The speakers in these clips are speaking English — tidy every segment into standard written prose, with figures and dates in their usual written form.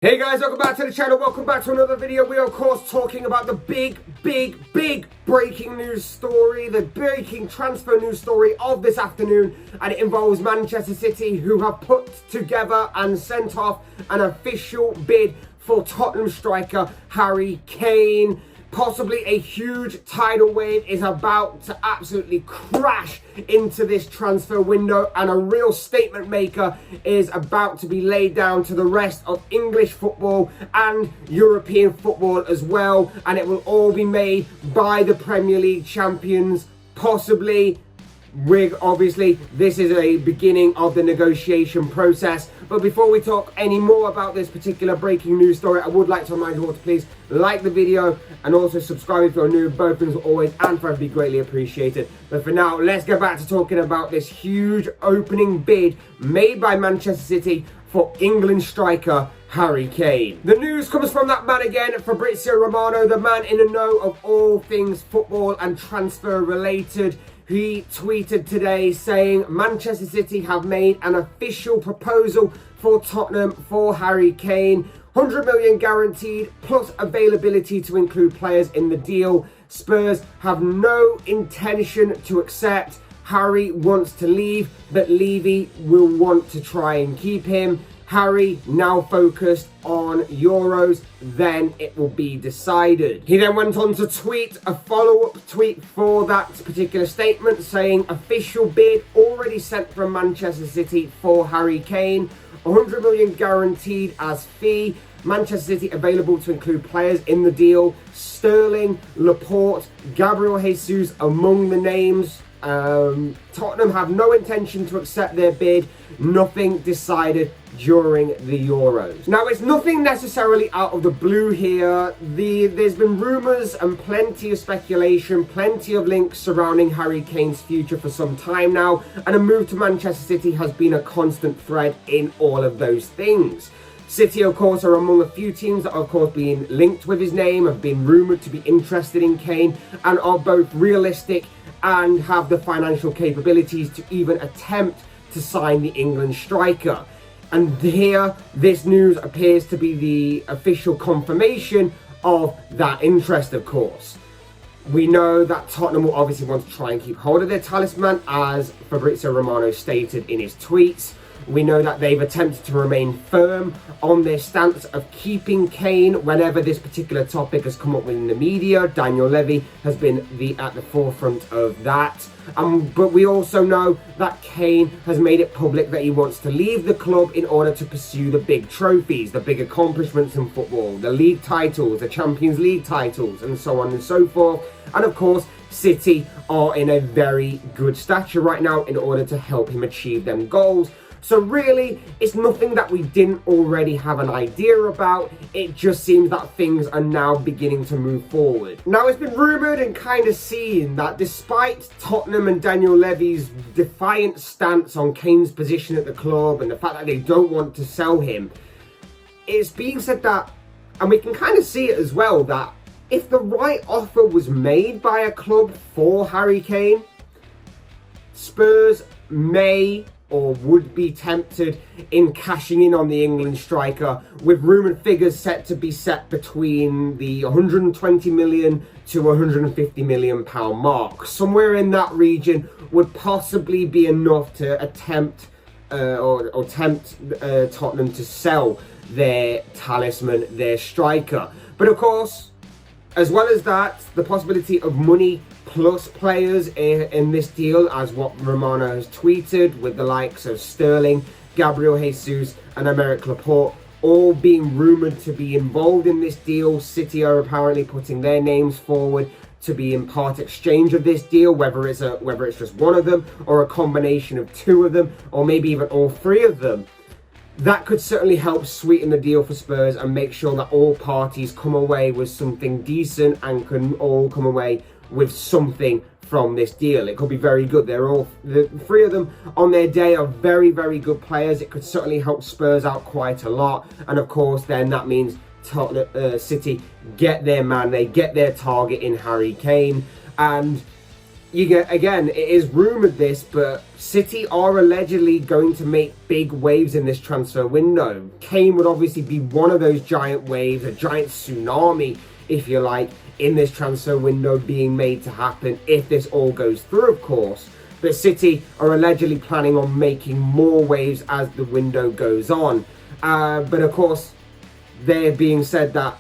Hey guys, welcome back to the channel, welcome back to another video. We are of course talking about the big breaking news story, the breaking transfer news story of this afternoon, and it involves Manchester City, who have put together and sent off an official bid for Tottenham striker Harry Kane. Possibly a huge tidal wave is about to absolutely crash into this transfer window, and a real statement maker is about to be laid down to the rest of English football and European football as well, and it will all be made by the Premier League champions, possibly. Obviously, this is a beginning of the negotiation process. But before we talk any more about this particular breaking news story, I would like to remind you all to please like the video and also subscribe if you're new. Both things will always and forever be greatly appreciated. But for now, let's get back to talking about this huge opening bid made by Manchester City for England striker Harry Kane. The news comes from that man again, Fabrizio Romano, the man in the know of all things football and transfer related. He tweeted today saying Manchester City have made an official proposal for Tottenham for Harry Kane. 100 million guaranteed plus availability to include players in the deal. Spurs have no intention to accept. Harry wants to leave, but Levy will want to try and keep him. Harry now focused on Euros, then it will be decided. He then went on to tweet a follow-up tweet for that particular statement saying official bid already sent from Manchester City for Harry Kane, 100 million guaranteed as fee. Manchester City available to include players in the deal. Sterling, Laporte, Gabriel Jesus among the names. Tottenham have no intention to accept their bid. Nothing decided during the Euros. Now, it's nothing necessarily out of the blue here. There's been rumours and plenty of speculation, plenty of links surrounding Harry Kane's future for some time now, and a move to Manchester City has been a constant thread in all of those things. City, of course, are among a few teams that are, of course, being linked with his name, have been rumoured to be interested in Kane, and are both realistic and have the financial capabilities to even attempt to sign the England striker. And here, this news appears to be the official confirmation of that interest, of course. We know that Tottenham will obviously want to try and keep hold of their talisman, as Fabrizio Romano stated in his tweets. We know that they've attempted to remain firm on their stance of keeping Kane whenever this particular topic has come up within the media. Daniel Levy has been at the forefront of that. But we also know that Kane has made it public that he wants to leave the club in order to pursue the big trophies, the big accomplishments in football, the league titles, the Champions League titles, and so on and so forth. And of course, City are in a very good stature right now in order to help him achieve them goals. So really, it's nothing that we didn't already have an idea about. It just seems that things are now beginning to move forward. Now, it's been rumoured and kind of seen that despite Tottenham and Daniel Levy's defiant stance on Kane's position at the club and the fact that they don't want to sell him, it's being said that, and we can kind of see it as well, that if the right offer was made by a club for Harry Kane, Spurs may or would be tempted in cashing in on the England striker, with rumoured figures set to be set between the 120 million to 150 million pound mark. Somewhere in that region would possibly be enough to tempt Tottenham to sell their talisman, their striker. But of course, as well as that, the possibility of money plus players in this deal, as what Romano has tweeted, with the likes of Sterling, Gabriel Jesus and Aymeric Laporte all being rumoured to be involved in this deal. City are apparently putting their names forward to be in part exchange of this deal, whether it's just one of them or a combination of two of them, or maybe even all three of them. That could certainly help sweeten the deal for Spurs and make sure that all parties come away with something decent and can all come away with something from this deal. It could be very good. The three of them on their day are very, very good players. It could certainly help Spurs out quite a lot. And of course, then that means City get their man, they get their target in Harry Kane. And again, it is rumoured this, but City are allegedly going to make big waves in this transfer window. Kane would obviously be one of those giant waves, a giant tsunami, if you like, in this transfer window being made to happen, if this all goes through, of course. But City are allegedly planning on making more waves as the window goes on. But of course, they're being said that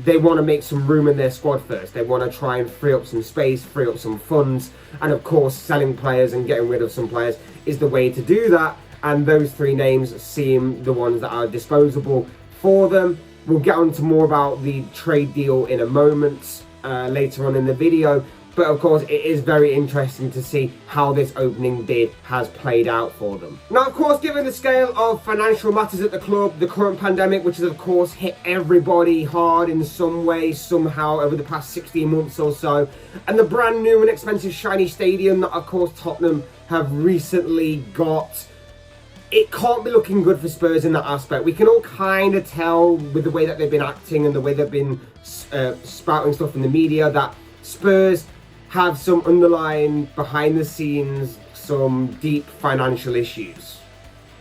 they want to make some room in their squad first. They want to try and free up some space, free up some funds. And of course, selling players and getting rid of some players is the way to do that. And those three names seem the ones that are disposable for them. We'll get on to more about the trade deal in a moment later on in the video. But of course, it is very interesting to see how this opening bid has played out for them. Now, of course, given the scale of financial matters at the club, the current pandemic, which has of course hit everybody hard in some way, somehow, over the past 16 months or so, and the brand new and expensive shiny stadium that, of course, Tottenham have recently got, it can't be looking good for Spurs in that aspect. We can all kind of tell with the way that they've been acting and the way they've been spouting stuff in the media that Spurs have some underlying, behind the scenes, some deep financial issues.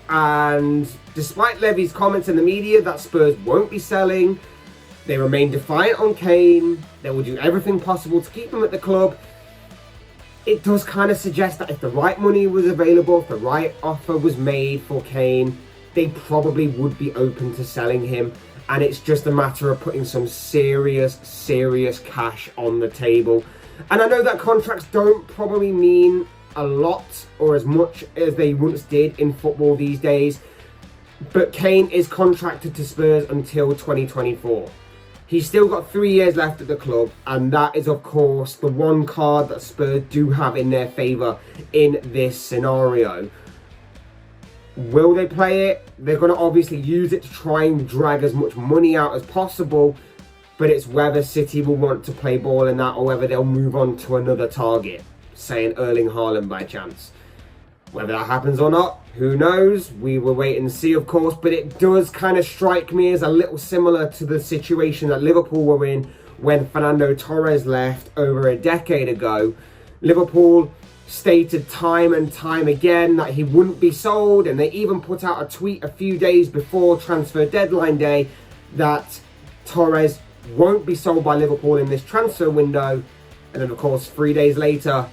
And despite Levy's comments in the media that Spurs won't be selling, they remain defiant on Kane. They will do everything possible to keep him at the club. It does kind of suggest that if the right money was available, if the right offer was made for Kane, they probably would be open to selling him. And it's just a matter of putting some serious cash on the table. And I know that contracts don't probably mean a lot or as much as they once did in football these days, but Kane is contracted to Spurs until 2024. He's still got 3 years left at the club, and that is of course the one card that Spurs do have in their favour in this scenario. Will they play it? They're going to obviously use it to try and drag as much money out as possible. But it's whether City will want to play ball in that or whether they'll move on to another target, say an Erling Haaland by chance. Whether that happens or not, who knows? We will wait and see, of course. But it does kind of strike me as a little similar to the situation that Liverpool were in when Fernando Torres left over a decade ago. Liverpool stated time and time again that he wouldn't be sold, and they even put out a tweet a few days before transfer deadline day that Torres won't be sold by Liverpool in this transfer window. And then of course 3 days later,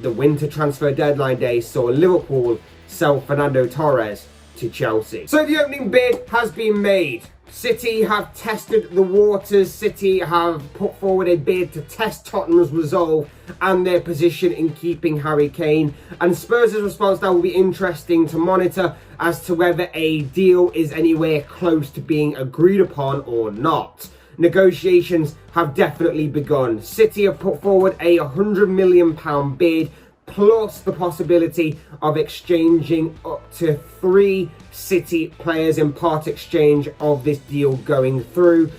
the winter transfer deadline day saw Liverpool sell Fernando Torres to Chelsea. So the opening bid has been made. City have tested the waters. City have put forward a bid to test Tottenham's resolve and their position in keeping Harry Kane. And Spurs' response now will be interesting to monitor as to whether a deal is anywhere close to being agreed upon or not. Negotiations have definitely begun. City have put forward a £100 million bid, plus the possibility of exchanging up to 3 City players in part exchange of this deal going through.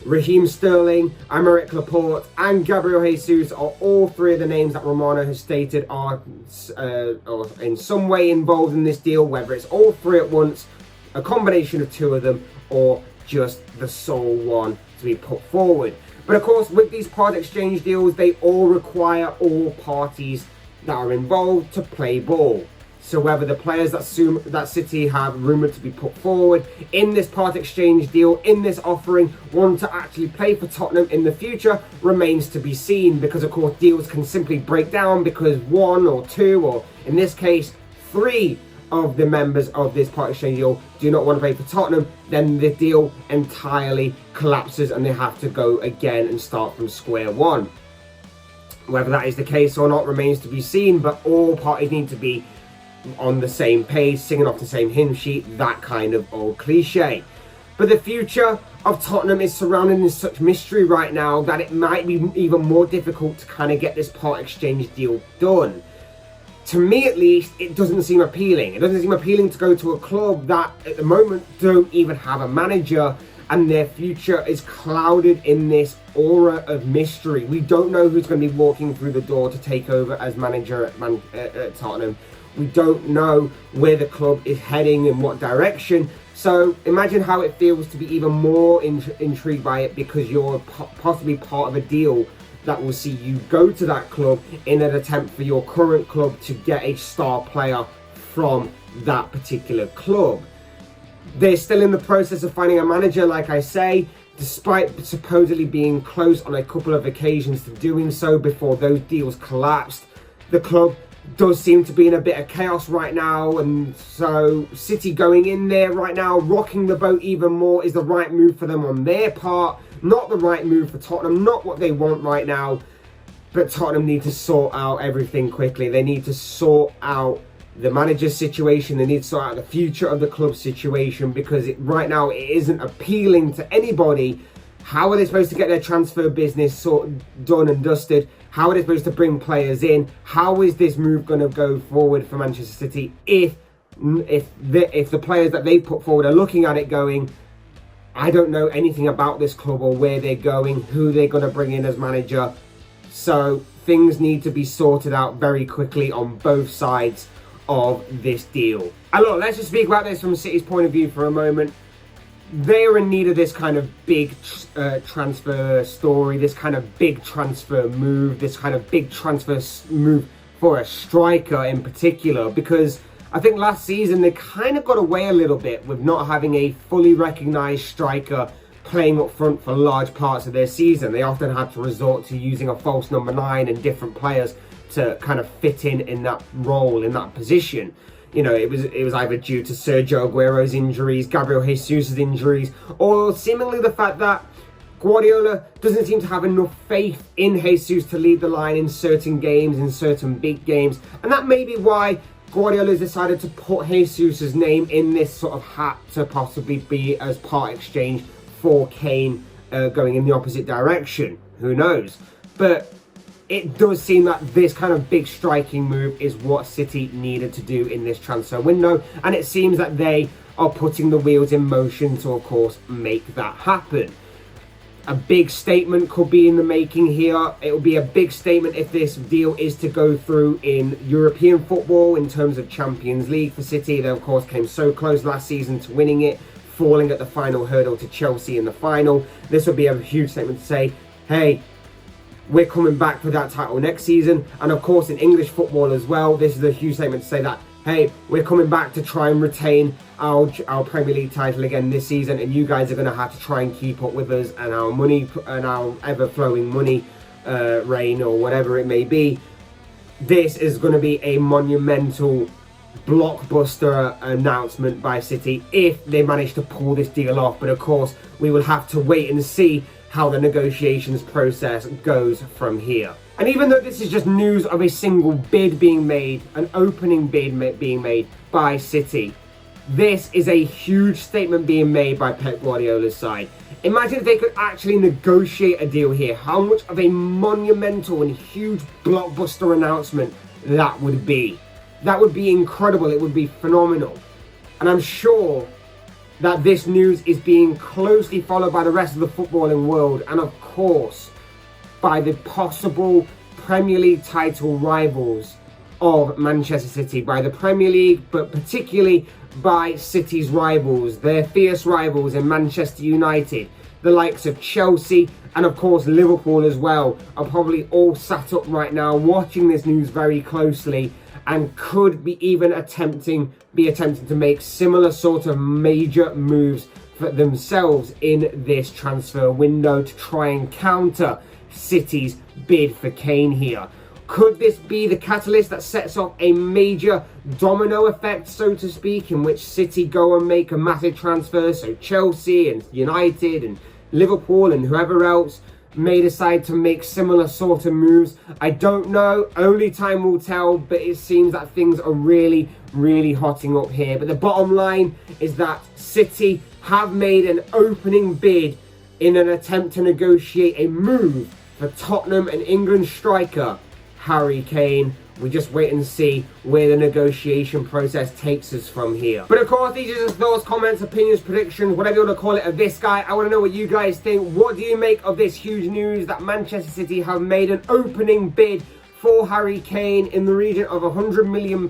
Raheem Sterling, Aymeric Laporte and Gabriel Jesus are all 3 of the names that Romano has stated are in some way involved in this deal, whether it's all 3 at once, a combination of 2 of them, or just the sole one to be put forward. But of course, with these part exchange deals, they all require all parties that are involved to play ball. So whether the players that City have rumoured to be put forward in this part exchange deal, in this offering, want to actually play for Tottenham in the future remains to be seen, because of course deals can simply break down because 1 or 2 or in this case 3 of the members of this part exchange deal do not want to play for Tottenham. Then the deal entirely collapses and they have to go again and start from square one. Whether that is the case or not remains to be seen, but all parties need to be on the same page, singing off the same hymn sheet, that kind of old cliche. But the future of Tottenham is surrounded in such mystery right now that it might be even more difficult to kind of get this part exchange deal done. To me at least, it doesn't seem appealing. It doesn't seem appealing to go to a club that at the moment don't even have a manager, and their future is clouded in this aura of mystery. We don't know who's going to be walking through the door to take over as manager at Tottenham. We don't know where the club is heading, in what direction. So imagine how it feels to be even more intrigued by it, because you're possibly part of a deal that will see you go to that club in an attempt for your current club to get a star player from that particular club. They're still in the process of finding a manager, like I say, despite supposedly being close on a couple of occasions to doing so before those deals collapsed. The club does seem to be in a bit of chaos right now, and so City going in there right now, rocking the boat even more, is the right move for them on their part. Not the right move for Tottenham, not what they want right now. But Tottenham need to sort out everything quickly. They need to sort out the manager's situation. They need to sort out the future of the club situation, because right now it isn't appealing to anybody. How are they supposed to get their transfer business done and dusted? How are they supposed to bring players in? How is this move going to go forward for Manchester City if the players that they put forward are looking at it going, I don't know anything about this club or where they're going, who they're going to bring in as manager. So things need to be sorted out very quickly on both sides of this deal. And look, let's just speak about this from City's point of view for a moment. They're in need of this kind of big transfer story, this kind of big transfer move, this kind of big transfer move for a striker in particular, because I think last season they kind of got away a little bit with not having a fully recognised striker playing up front for large parts of their season. They often had to resort to using a false number 9 and different players to kind of fit in that role, in that position. You know, it was either due to Sergio Aguero's injuries, Gabriel Jesus' injuries, or seemingly the fact that Guardiola doesn't seem to have enough faith in Jesus to lead the line in certain games, in certain big games. And that may be why Guardiola's decided to put Jesus' name in this sort of hat to possibly be as part exchange for Kane going in the opposite direction. Who knows? But it does seem that this kind of big striking move is what City needed to do in this transfer window, and it seems that they are putting the wheels in motion to, of course, make that happen. A big statement could be in the making here. It will be a big statement if this deal is to go through in European football in terms of Champions League for City. They, of course, came so close last season to winning it, falling at the final hurdle to Chelsea in the final. This would be a huge statement to say, hey, we're coming back for that title next season. And of course in English football as well, this is a huge statement to say that, hey, we're coming back to try and retain our Premier League title again this season, and you guys are going to have to try and keep up with us and our money and our ever-flowing money reign, or whatever it may be. This is going to be a monumental blockbuster announcement by City if they manage to pull this deal off. But of course, we will have to wait and see how the negotiations process goes from here. And even though this is just news of a single bid being made, an opening bid being made by City, this is a huge statement being made by Pep Guardiola's side. Imagine if they could actually negotiate a deal here, how much of a monumental and huge blockbuster announcement that would be. That would be incredible, it would be phenomenal. And I'm sure that this news is being closely followed by the rest of the footballing world, and of course by the possible Premier League title rivals of Manchester City, by the Premier League, but particularly by City's rivals, their fierce rivals in Manchester United. The likes of Chelsea and of course Liverpool as well are probably all sat up right now watching this news very closely, and could be even attempting to make similar sort of major moves for themselves in this transfer window to try and counter City's bid for Kane here. Could this be the catalyst that sets off a major domino effect, so to speak, in which City go and make a massive transfer, so Chelsea and United and Liverpool and whoever else may decide to make similar sort of moves? I don't know, only time will tell, but it seems that things are really, really hotting up here. But the bottom line is that City have made an opening bid in an attempt to negotiate a move for Tottenham and England striker Harry Kane. We just wait and see where the negotiation process takes us from here. But of course, these are just thoughts, comments, opinions, predictions, whatever you want to call it, of this guy. I want to know what you guys think. What do you make of this huge news that Manchester City have made an opening bid for Harry Kane in the region of £100 million,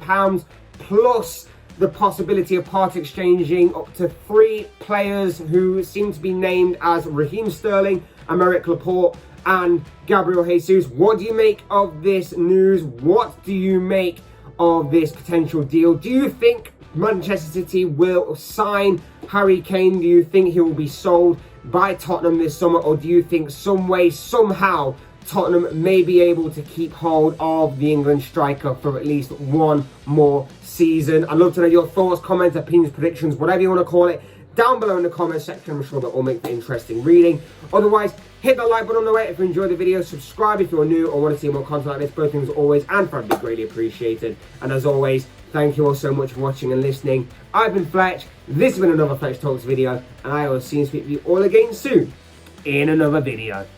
plus the possibility of part exchanging up to 3 players who seem to be named as Raheem Sterling, Aymeric Laporte and Gabriel Jesus. What do you make of this news? What do you make of this potential deal? Do you think Manchester City will sign Harry Kane? Do you think he will be sold by Tottenham this summer? Or do you think some way, somehow, Tottenham may be able to keep hold of the England striker for at least one more season? I'd love to know your thoughts, comments, opinions, predictions, whatever you want to call it, down below in the comment section. I'm sure that will make for interesting reading. Otherwise, hit that like button on the way if you enjoyed the video. Subscribe if you're new or want to see more content like this. Both things always and forever greatly appreciated. And as always, thank you all so much for watching and listening. I've been Fletch. This has been another Fletch Talks video. And I will see and speak to you all again soon in another video.